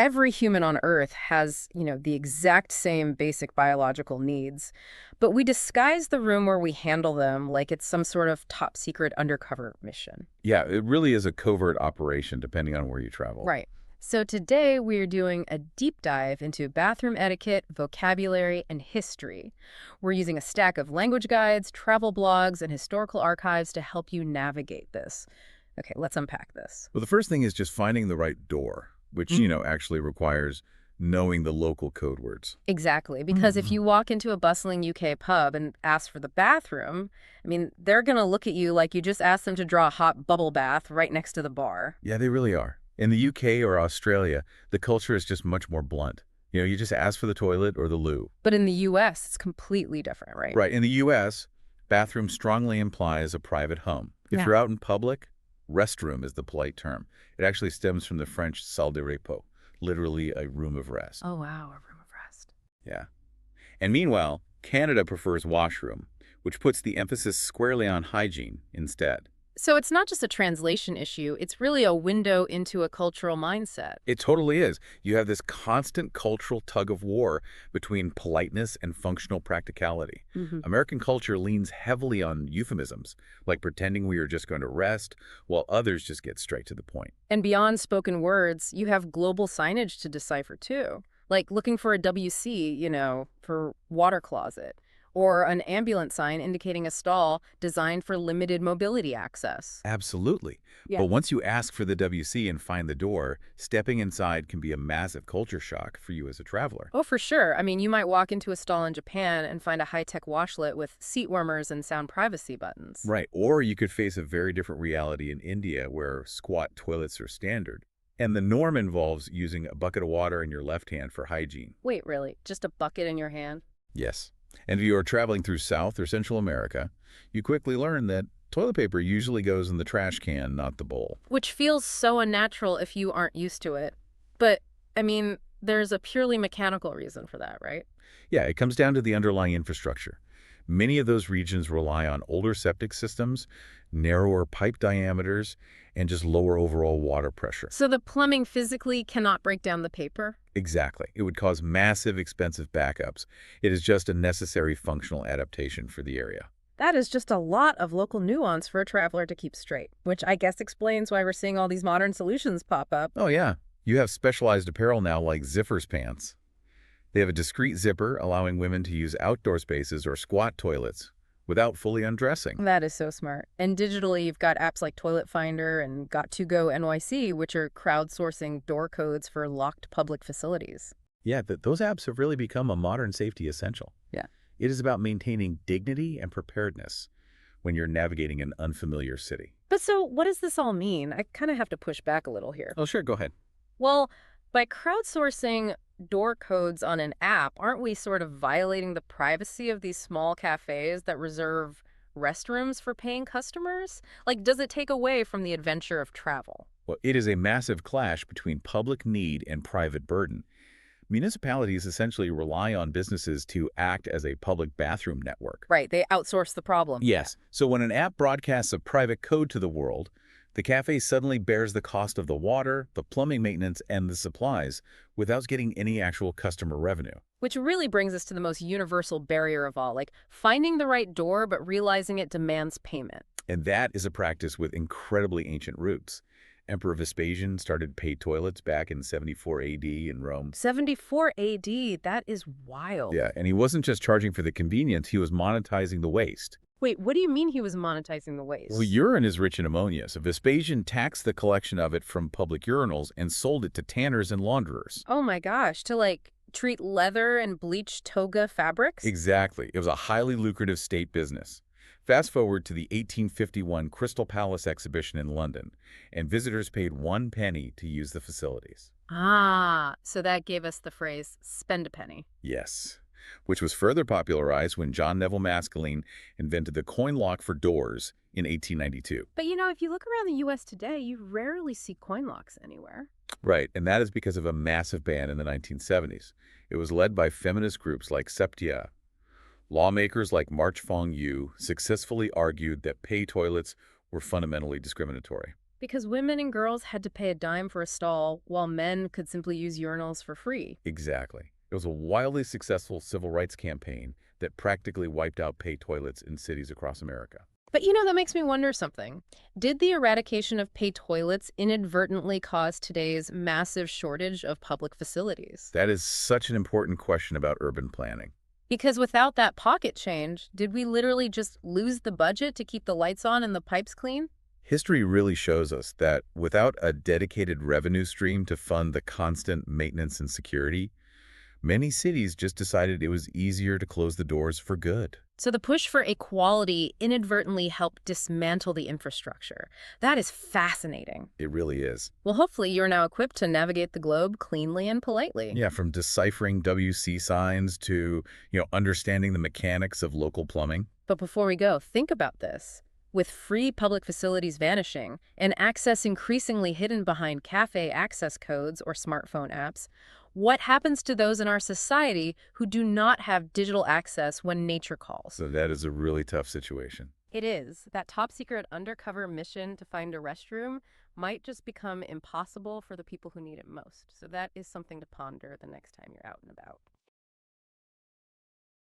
Every human on Earth has, the exact same basic biological needs, but we disguise the room where we handle them like it's some sort of top secret undercover mission. Yeah, it really is a covert operation depending on where you travel. Right. So today we are doing a deep dive into bathroom etiquette, vocabulary, and history. We're using a stack of language guides, travel blogs, and historical archives to help you navigate this. Okay, let's unpack this. Well, the first thing is just finding the right door, which, actually requires knowing the local code words. Exactly, because if you walk into a bustling UK pub and ask for the bathroom, they're going to look at you like you just asked them to draw a hot bubble bath right next to the bar. Yeah, they really are. In the UK or Australia, the culture is just much more blunt. You just ask for the toilet or the loo. But in the US, it's completely different, right? Right. In the US, bathroom strongly implies a private home. If Yeah. you're out in public, restroom is the polite term. It actually stems from the French salle de repos, literally a room of rest. Oh, wow, a room of rest. Yeah. And meanwhile, Canada prefers washroom, which puts the emphasis squarely on hygiene instead. So it's not just a translation issue, it's really a window into a cultural mindset. It totally is. You have this constant cultural tug of war between politeness and functional practicality. American culture leans heavily on euphemisms, like pretending we are just going to rest, while others just get straight to the point. And beyond spoken words, you have global signage to decipher too. Like looking for a WC, for water closet, or an ambulance sign indicating a stall designed for limited mobility access. Absolutely. Yeah. But once you ask for the WC and find the door, stepping inside can be a massive culture shock for you as a traveler. Oh, for sure. You might walk into a stall in Japan and find a high-tech washlet with seat warmers and sound privacy buttons. Right. Or you could face a very different reality in India where squat toilets are standard. And the norm involves using a bucket of water in your left hand for hygiene. Wait, really? Just a bucket in your hand? Yes. And if you are traveling through South or Central America, you quickly learn that toilet paper usually goes in the trash can, not the bowl. Which feels so unnatural if you aren't used to it. But, there's a purely mechanical reason for that, right? Yeah, it comes down to the underlying infrastructure. Many of those regions rely on older septic systems, narrower pipe diameters, and just lower overall water pressure. So the plumbing physically cannot break down the paper? Exactly. It would cause massive, expensive backups. It is just a necessary functional adaptation for the area. That is just a lot of local nuance for a traveler to keep straight, which I guess explains why we're seeing all these modern solutions pop up. Oh, yeah. You have specialized apparel now like zippers pants. They have a discreet zipper allowing women to use outdoor spaces or squat toilets without fully undressing. That is so smart. And digitally, you've got apps like Toilet Finder and Got2Go NYC, which are crowdsourcing door codes for locked public facilities. Yeah, those apps have really become a modern safety essential. Yeah. It is about maintaining dignity and preparedness when you're navigating an unfamiliar city. But so what does this all mean? I kind of have to push back a little here. Oh, sure, go ahead. Well, by crowdsourcing door codes on an app, aren't we sort of violating the privacy of these small cafes that reserve restrooms for paying customers? Like, does it take away from the adventure of travel? Well, it is a massive clash between public need and private burden. Municipalities essentially rely on businesses to act as a public bathroom network. Right, they outsource the problem. Yes. So when an app broadcasts a private code to the world, the cafe suddenly bears the cost of the water, the plumbing maintenance, and the supplies without getting any actual customer revenue. Which really brings us to the most universal barrier of all, like finding the right door but realizing it demands payment. And that is a practice with incredibly ancient roots. Emperor Vespasian started paid toilets back in 74 AD in Rome. 74 AD, that is wild. Yeah, and he wasn't just charging for the convenience, he was monetizing the waste. Wait, what do you mean he was monetizing the waste? Well, urine is rich in ammonia, so Vespasian taxed the collection of it from public urinals and sold it to tanners and launderers. Oh my gosh, to treat leather and bleach toga fabrics? Exactly. It was a highly lucrative state business. Fast forward to the 1851 Crystal Palace exhibition in London, and visitors paid 1 penny to use the facilities. Ah, so that gave us the phrase, spend a penny. Yes, which was further popularized when John Neville Maskelyne invented the coin lock for doors in 1892. But if you look around the U.S. today, you rarely see coin locks anywhere. Right, and that is because of a massive ban in the 1970s. It was led by feminist groups like Septia. Lawmakers like March Fong Yu successfully argued that pay toilets were fundamentally discriminatory. Because women and girls had to pay a dime for a stall, while men could simply use urinals for free. Exactly. It was a wildly successful civil rights campaign that practically wiped out pay toilets in cities across America. But that makes me wonder something. Did the eradication of pay toilets inadvertently cause today's massive shortage of public facilities? That is such an important question about urban planning. Because without that pocket change, did we literally just lose the budget to keep the lights on and the pipes clean? History really shows us that without a dedicated revenue stream to fund the constant maintenance and security, many cities just decided it was easier to close the doors for good. So the push for equality inadvertently helped dismantle the infrastructure. That is fascinating. It really is. Well, hopefully you're now equipped to navigate the globe cleanly and politely. Yeah, from deciphering WC signs to, understanding the mechanics of local plumbing. But before we go, think about this. With free public facilities vanishing and access increasingly hidden behind cafe access codes or smartphone apps, what happens to those in our society who do not have digital access when nature calls? So that is a really tough situation. It is. That top secret undercover mission to find a restroom might just become impossible for the people who need it most. So that is something to ponder the next time you're out and about.